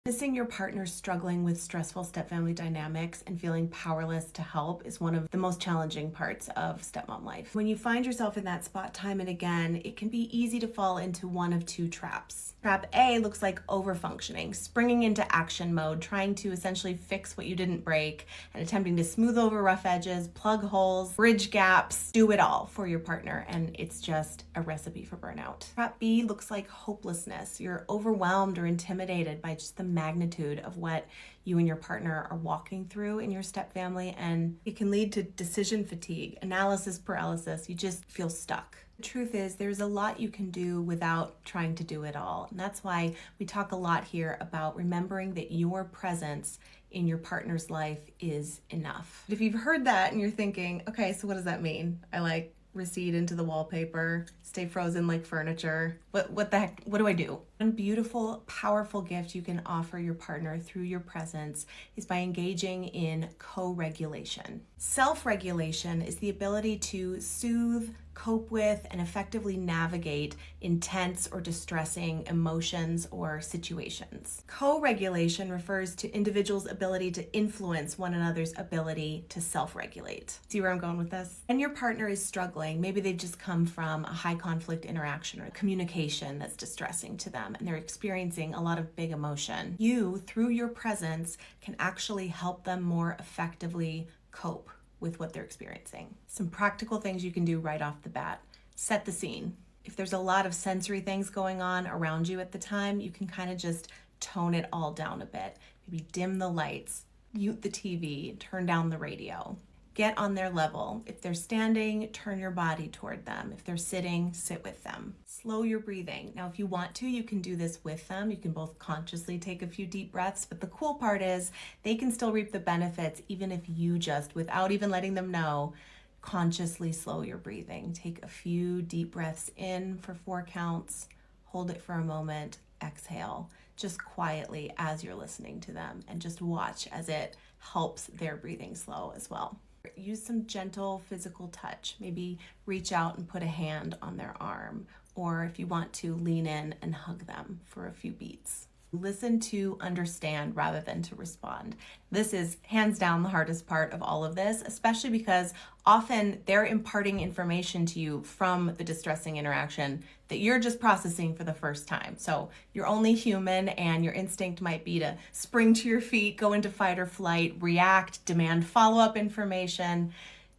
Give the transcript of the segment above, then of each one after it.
Missing your partner struggling with stressful stepfamily dynamics and feeling powerless to help is one of the most challenging parts of stepmom life. When you find yourself in that spot time and again, it can be easy to fall into one of two traps. Trap A looks like overfunctioning, springing into action mode, trying to essentially fix what you didn't break and attempting to smooth over rough edges, plug holes, bridge gaps, do it all for your partner, and it's just a recipe for burnout. Trap B looks like hopelessness. You're overwhelmed or intimidated by just the magnitude of what you and your partner are walking through in your stepfamily, and it can lead to decision fatigue, analysis paralysis. You just feel stuck. The truth is, there's a lot you can do without trying to do it all. And that's why we talk a lot here about remembering that your presence in your partner's life is enough. If you've heard that and you're thinking, okay, so what does that mean? I recede into the wallpaper, stay frozen like furniture. What the heck? What do I do? One beautiful, powerful gift you can offer your partner through your presence is by engaging in co-regulation. Self-regulation is the ability to soothe, cope with, and effectively navigate intense or distressing emotions or situations. Co-regulation refers to individuals' ability to influence one another's ability to self-regulate. See where I'm going with this? And your partner is struggling. Maybe they've just come from a high conflict interaction or communication that's distressing to them, and they're experiencing a lot of big emotion. You, through your presence, can actually help them more effectively cope with what they're experiencing. Some practical things you can do right off the bat. Set the scene. If there's a lot of sensory things going on around you at the time, you can kind of just tone it all down a bit. Maybe dim the lights, mute the TV, turn down the radio. Get on their level. If they're standing, turn your body toward them. If they're sitting, sit with them. Slow your breathing. Now, if you want to, you can do this with them. You can both consciously take a few deep breaths, but the cool part is they can still reap the benefits even if you just, without even letting them know, consciously slow your breathing. Take a few deep breaths in for 4 counts, hold it for a moment, exhale, just quietly as you're listening to them, and just watch as it helps their breathing slow as well. Use some gentle physical touch. Maybe reach out and put a hand on their arm, or if you want to, lean in and hug them for a few beats. Listen to understand rather than to respond. This is hands down the hardest part of all of this, especially because often they're imparting information to you from the distressing interaction that you're just processing for the first time. So you're only human, and your instinct might be to spring to your feet, go into fight or flight, react, demand follow-up information.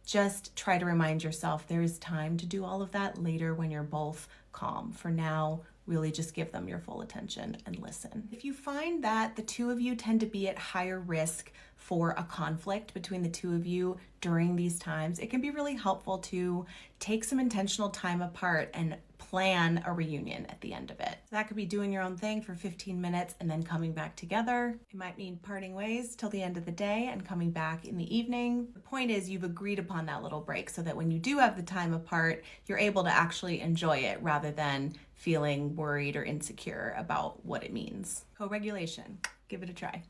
Just try to remind yourself there is time to do all of that later when you're both calm. For now, really just give them your full attention and listen. If you find that the two of you tend to be at higher risk for a conflict between the two of you during these times, it can be really helpful to take some intentional time apart and plan a reunion at the end of it. That could be doing your own thing for 15 minutes and then coming back together. It might mean parting ways till the end of the day and coming back in the evening. The point is you've agreed upon that little break so that when you do have the time apart, you're able to actually enjoy it rather than feeling worried or insecure about what it means. Co-regulation, give it a try.